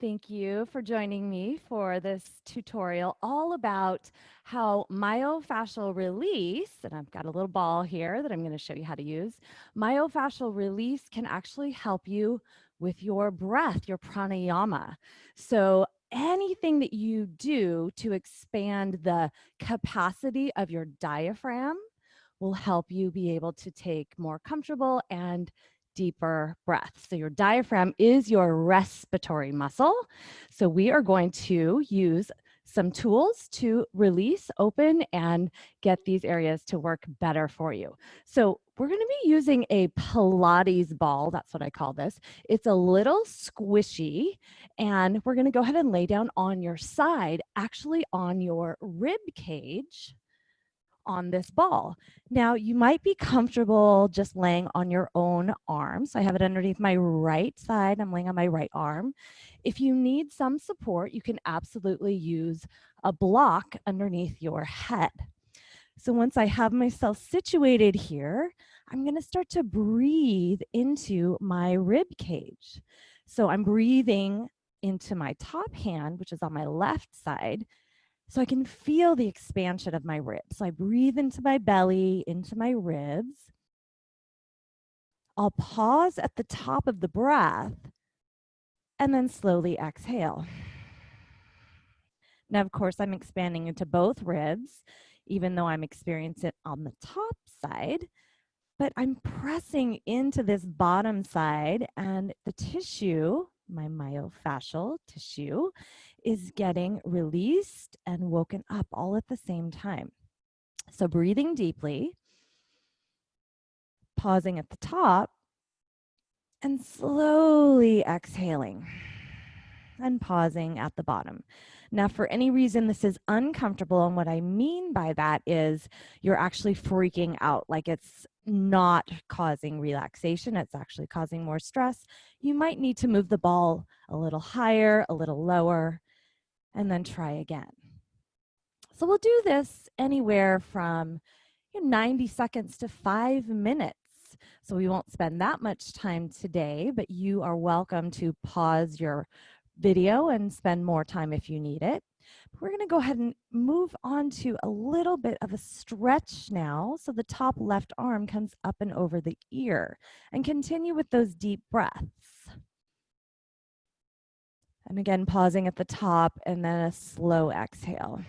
Thank you for joining me for this tutorial all about how myofascial release, and I've got a little ball here that I'm going to show you how to use. Myofascial release can actually help you with your breath, your pranayama. So anything that you do to expand the capacity of your diaphragm will help you be able to take more comfortable and deeper breaths. So your diaphragm is your respiratory muscle. So we are going to use some tools to release, open, and get these areas to work better for you. So we're going to be using a Pilates ball. That's what I call this. It's a little squishy, and we're going to go ahead and lay down on your side, actually on your rib cage on this ball. Now, you might be comfortable just laying on your own arm. So I have it underneath my right side. I'm laying on my right arm. If you need some support, you can absolutely use a block underneath your head. So once I have myself situated here, I'm going to start to breathe into my rib cage. So I'm breathing into my top hand, which is on my left side, so I can feel the expansion of my ribs. So I breathe into my belly, into my ribs. I'll pause at the top of the breath and then slowly exhale. Now, of course, I'm expanding into both ribs, even though I'm experiencing it on the top side, but I'm pressing into this bottom side, and the tissue, my myofascial tissue, is getting released and woken up all at the same time. So breathing deeply, pausing at the top, and slowly exhaling and pausing at the bottom. Now, for any reason this is uncomfortable, and what I mean by that is you're actually freaking out, like it's not causing relaxation, it's actually causing more stress, you might need to move the ball a little higher, a little lower, and then try again. So we'll do this anywhere from 90 seconds to 5 minutes. So we won't spend that much time today, but you are welcome to pause your video and spend more time if you need it. We're going to go ahead and move on to a little bit of a stretch now. So the top left arm comes up and over the ear, and continue with those deep breaths. And again, pausing at the top and then a slow exhale.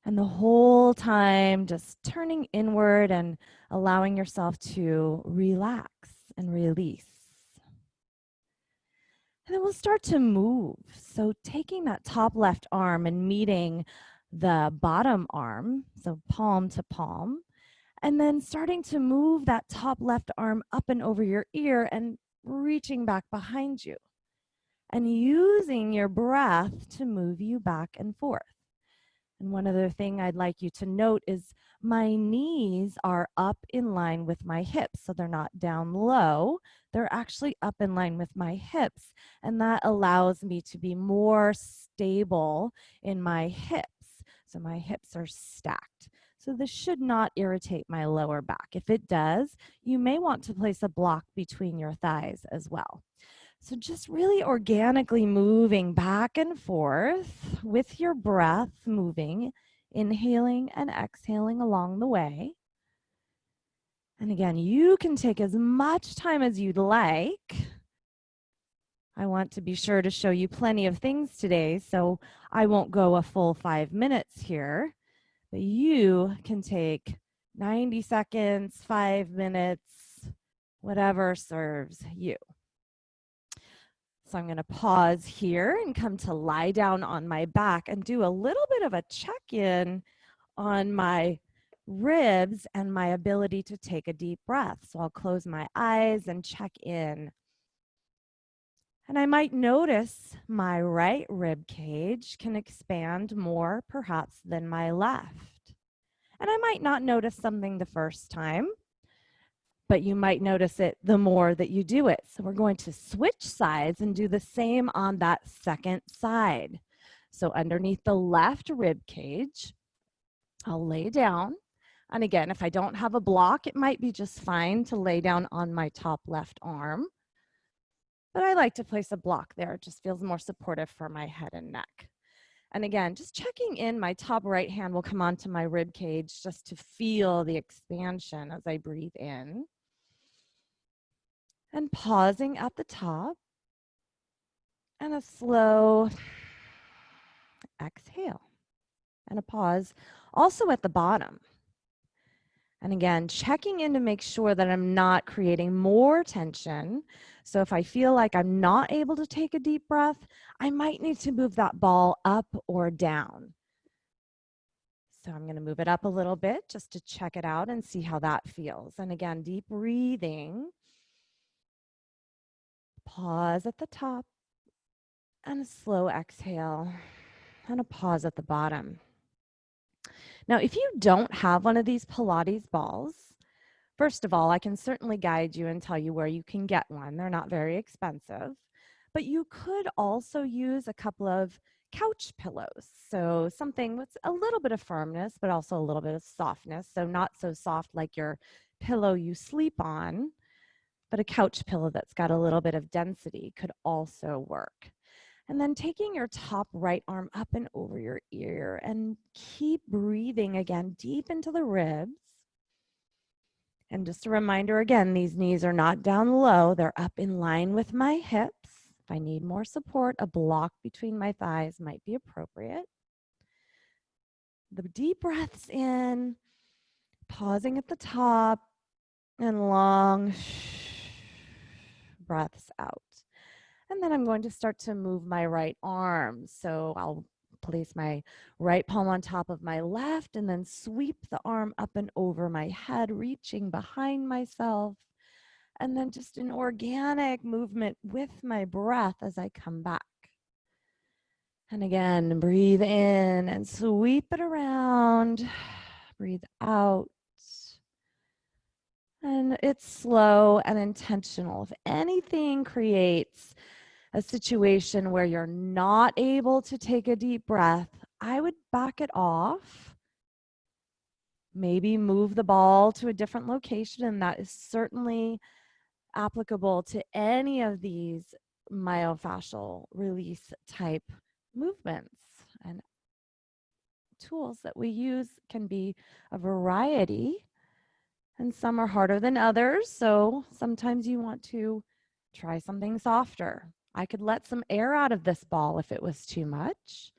And the whole time just turning inward and allowing yourself to relax and release. And then we'll start to move. So taking that top left arm and meeting the bottom arm, so palm to palm, and then starting to move that top left arm up and over your ear and reaching back behind you. And using your breath to move you back and forth. And one other thing I'd like you to note is my knees are up in line with my hips. So they're not down low, they're actually up in line with my hips. And that allows me to be more stable in my hips. So my hips are stacked. So this should not irritate my lower back. If it does, you may want to place a block between your thighs as well. So just really organically moving back and forth with your breath moving, inhaling and exhaling along the way. And again, you can take as much time as you'd like. I want to be sure to show you plenty of things today, so I won't go a full 5 minutes here, but you can take 90 seconds, 5 minutes, whatever serves you. So I'm going to pause here and come to lie down on my back and do a little bit of a check-in on my ribs and my ability to take a deep breath. So I'll close my eyes and check in. And I might notice my right rib cage can expand more perhaps than my left. And I might not notice something the first time, but you might notice it the more that you do it. So we're going to switch sides and do the same on that second side. So underneath the left rib cage, I'll lay down. And again, if I don't have a block, it might be just fine to lay down on my top left arm. but I like to place a block there. It just feels more supportive for my head and neck. And again, just checking in, my top right hand will come onto my rib cage just to feel the expansion as I breathe in. And pausing at the top. And a slow exhale. And a pause also at the bottom. And again, checking in to make sure that I'm not creating more tension. So if I feel like I'm not able to take a deep breath, I might need to move that ball up or down. So I'm going to move it up a little bit just to check it out and see how that feels. And again, deep breathing. Pause at the top. And a slow exhale. And a pause at the bottom. Now, if you don't have one of these Pilates balls, first of all, I can certainly guide you and tell you where you can get one. They're not very expensive. But you could also use a couple of couch pillows. So something with a little bit of firmness, but also a little bit of softness. So not so soft like your pillow you sleep on, but a couch pillow that's got a little bit of density could also work. And then taking your top right arm up and over your ear and keep breathing again deep into the ribs. And just a reminder again, these knees are not down low, they're up in line with my hips. If I need more support, a block between my thighs might be appropriate. The deep breaths in, pausing at the top, and long breaths out. And then I'm going to start to move my right arm. So I'll place my right palm on top of my left and then sweep the arm up and over my head, reaching behind myself. And then just an organic movement with my breath as I come back. And again, breathe in and sweep it around. Breathe out. And it's slow and intentional. If anything creates a situation where you're not able to take a deep breath, I would back it off. Maybe move the ball to a different location, and that is certainly applicable to any of these myofascial release type movements. And tools that we use can be a variety, and some are harder than others. So sometimes you want to try something softer. I could let some air out of this ball if it was too much.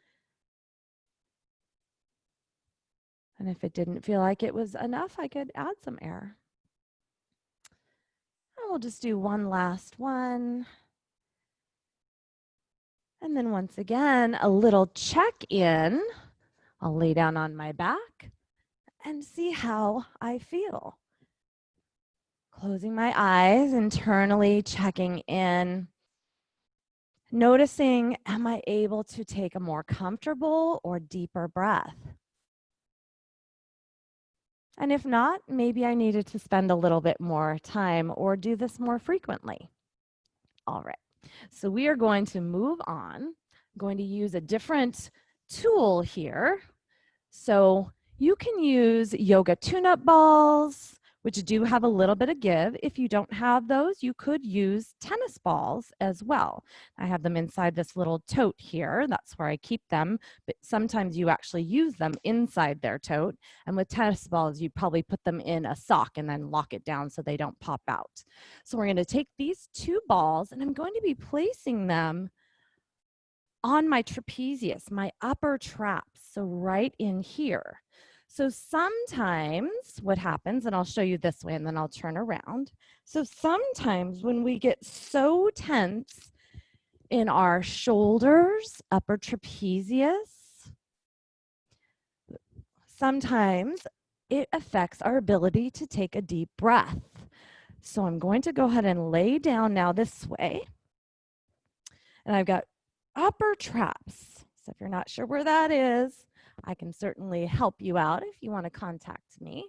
And if it didn't feel like it was enough, I could add some air. And we'll just do one last one. And then once again, a little check-in. I'll lay down on my back and see how I feel. Closing my eyes, internally checking in. Noticing, am I able to take a more comfortable or deeper breath? And if not, maybe I needed to spend a little bit more time or do this more frequently. All right, so we are going to move on. I'm going to use a different tool here. So you can use yoga tune-up balls, which do have a little bit of give. If you don't have those, you could use tennis balls as well. I have them inside this little tote here. That's where I keep them, but sometimes you actually use them inside their tote. And with tennis balls, you probably put them in a sock and then lock it down so they don't pop out. So we're going to take these two balls, and I'm going to be placing them on my trapezius, my upper traps, so right in here. So sometimes what happens, and I'll show you this way and then I'll turn around. So sometimes when we get so tense in our shoulders, upper trapezius, sometimes it affects our ability to take a deep breath. So I'm going to go ahead and lay down now this way. And I've got upper traps. So if you're not sure where that is, I can certainly help you out if you want to contact me,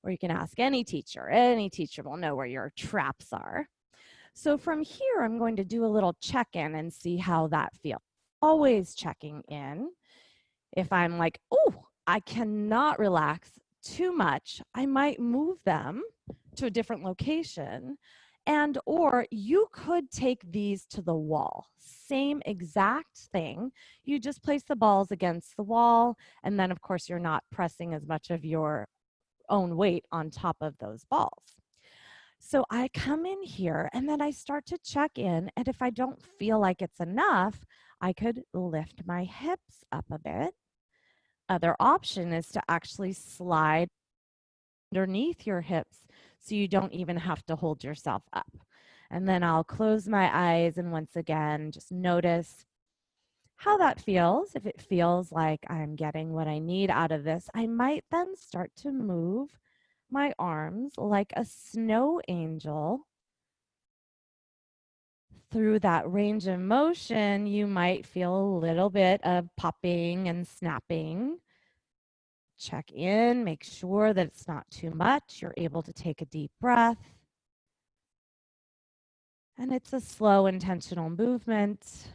or you can ask any teacher. Any teacher will know where your traps are. So from here, I'm going to do a little check-in and see how that feels. Always checking in. If I'm like, oh, I cannot relax too much, I might move them to a different location. And or you could take these to the wall. Same exact thing. You just place the balls against the wall. And then, of course, you're not pressing as much of your own weight on top of those balls. So I come in here and then I start to check in. And if I don't feel like it's enough, I could lift my hips up a bit. Other option is to actually slide underneath your hips so you don't even have to hold yourself up. And then I'll close my eyes and once again, just notice how that feels. If it feels like I'm getting what I need out of this, I might then start to move my arms like a snow angel. Through that range of motion, you might feel a little bit of popping and snapping. Check in, make sure that it's not too much. You're able to take a deep breath. And it's a slow, intentional movement.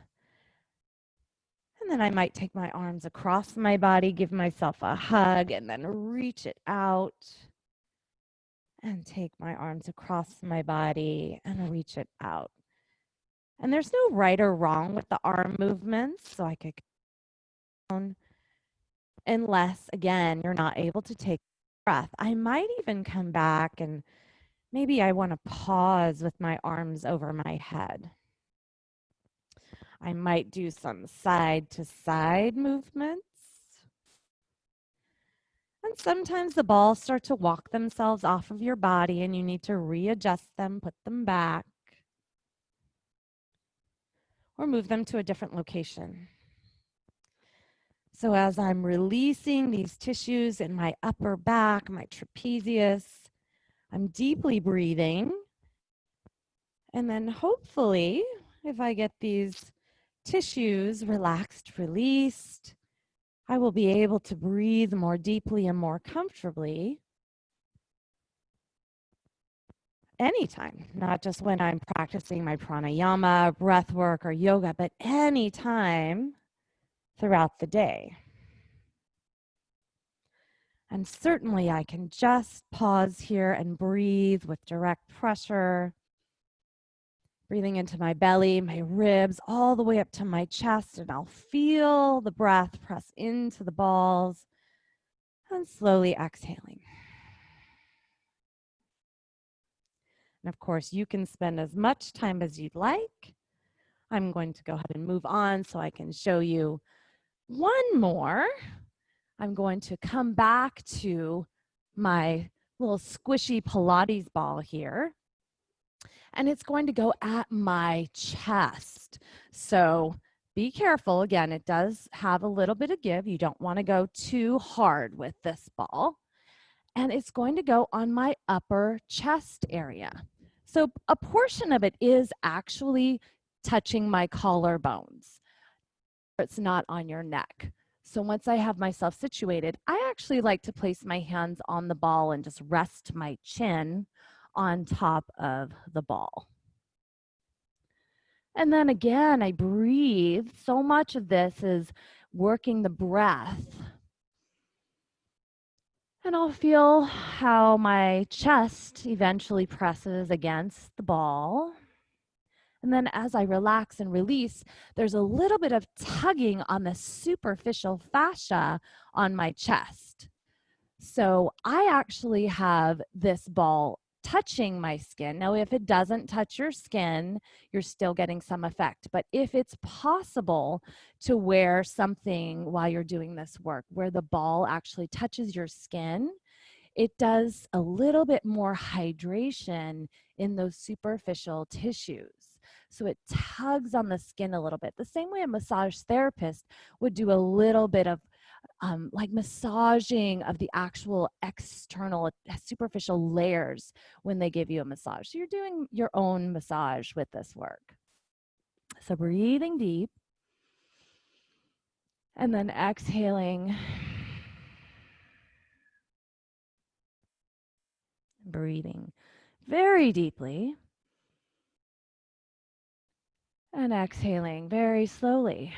And then I might take my arms across my body, give myself a hug, and then reach it out. And take my arms across my body and reach it out. And there's no right or wrong with the arm movements, so I could go down unless, again, you're not able to take a breath. I might even come back and maybe I want to pause with my arms over my head. I might do some side to side movements. And sometimes the balls start to walk themselves off of your body and you need to readjust them, put them back, or move them to a different location. So as I'm releasing these tissues in my upper back, my trapezius, I'm deeply breathing. And then hopefully, if I get these tissues relaxed, released, I will be able to breathe more deeply and more comfortably anytime, not just when I'm practicing my pranayama, breath work, or yoga, but anytime throughout the day. And certainly I can just pause here and breathe with direct pressure, breathing into my belly, my ribs, all the way up to my chest, and I'll feel the breath press into the balls and slowly exhaling. And of course, you can spend as much time as you'd like. I'm going to go ahead and move on so I can show you one more. I'm going to come back to my little squishy Pilates ball here. And it's going to go at my chest. So be careful. Again, it does have a little bit of give. You don't want to go too hard with this ball. And it's going to go on my upper chest area. So a portion of it is actually touching my collarbones. It's not on your neck. So once I have myself situated, I actually like to place my hands on the ball and just rest my chin on top of the ball. And then again, I breathe. So much of this is working the breath. And I'll feel how my chest eventually presses against the ball. And then as I relax and release, there's a little bit of tugging on the superficial fascia on my chest. So I actually have this ball touching my skin. Now, if it doesn't touch your skin, you're still getting some effect. But if it's possible to wear something while you're doing this work where the ball actually touches your skin, it does a little bit more hydration in those superficial tissues. So it tugs on the skin a little bit, the same way a massage therapist would do a little bit of like massaging of the actual external superficial layers when they give you a massage. So you're doing your own massage with this work. So breathing deep and then exhaling. Breathing very deeply and exhaling very slowly.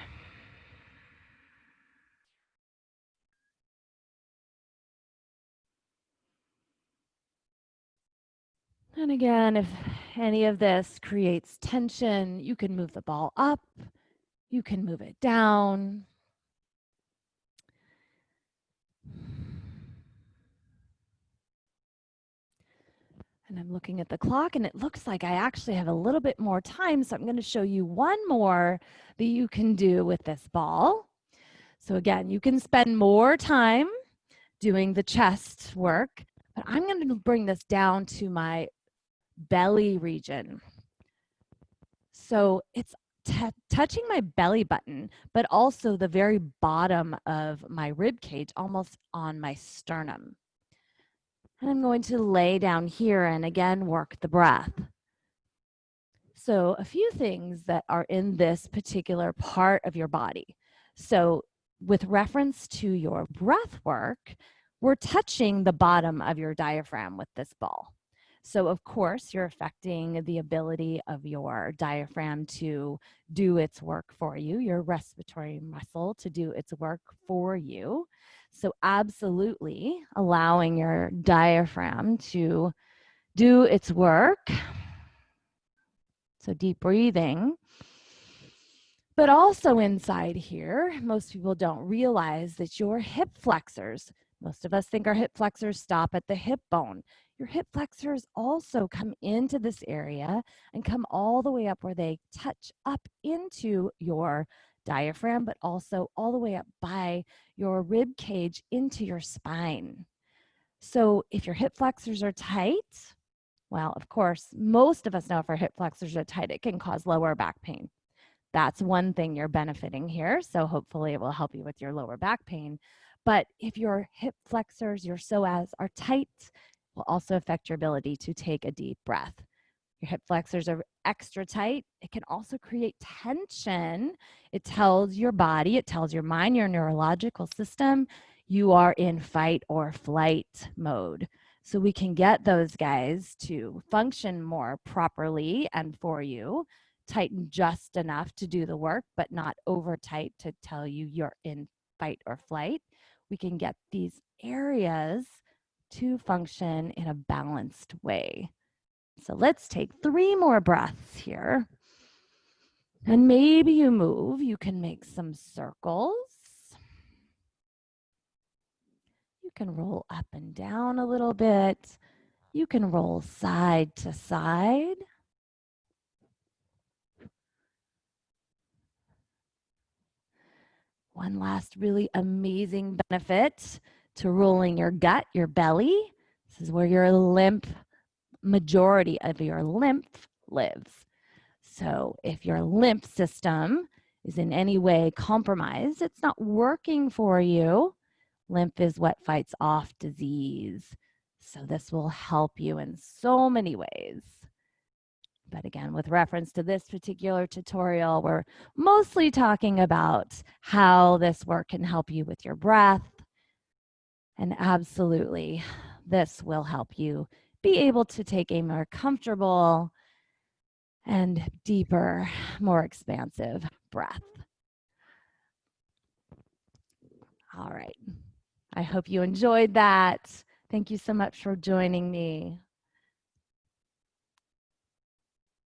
And again, if any of this creates tension, you can move the ball up, you can move it down. And I'm looking at the clock and it looks like I actually have a little bit more time. So I'm going to show you one more that you can do with this ball. So again, you can spend more time doing the chest work, but I'm going to bring this down to my belly region. So it's touching my belly button, but also the very bottom of my rib cage, almost on my sternum. And I'm going to lay down here and again work the breath. So a few things that are in this particular part of your body. So with reference to your breath work, we're touching the bottom of your diaphragm with this ball. So of course, you're affecting the ability of your diaphragm to do its work for you, your respiratory muscle to do its work for you. So absolutely allowing your diaphragm to do its work. So deep breathing. But also inside here, most people don't realize that your hip flexors, most of us think our hip flexors stop at the hip bone. Your hip flexors also come into this area and come all the way up where they touch up into your diaphragm, but also all the way up by your rib cage into your spine. So if your hip flexors are tight, well, of course, most of us know if our hip flexors are tight, it can cause lower back pain. That's one thing you're benefiting here. So hopefully it will help you with your lower back pain. But if your hip flexors, your psoas are tight, it will also affect your ability to take a deep breath. Your hip flexors are extra tight. It can also create tension. It tells your body, it tells your mind, your neurological system, you are in fight or flight mode. So we can get those guys to function more properly and for you, tighten just enough to do the work, but not over tight to tell you you're in fight or flight. We can get these areas to function in a balanced way. So let's take 3 more breaths here. And maybe you move. You can make some circles. You can roll up and down a little bit. You can roll side to side. One last really amazing benefit to rolling your gut, your belly. This is where your majority of your lymph lives. So if your lymph system is in any way compromised, it's not working for you. Lymph is what fights off disease. So this will help you in so many ways. But again, with reference to this particular tutorial, we're mostly talking about how this work can help you with your breath. And absolutely, this will help you be able to take a more comfortable and deeper, more expansive breath. All right. I hope you enjoyed that. Thank you so much for joining me.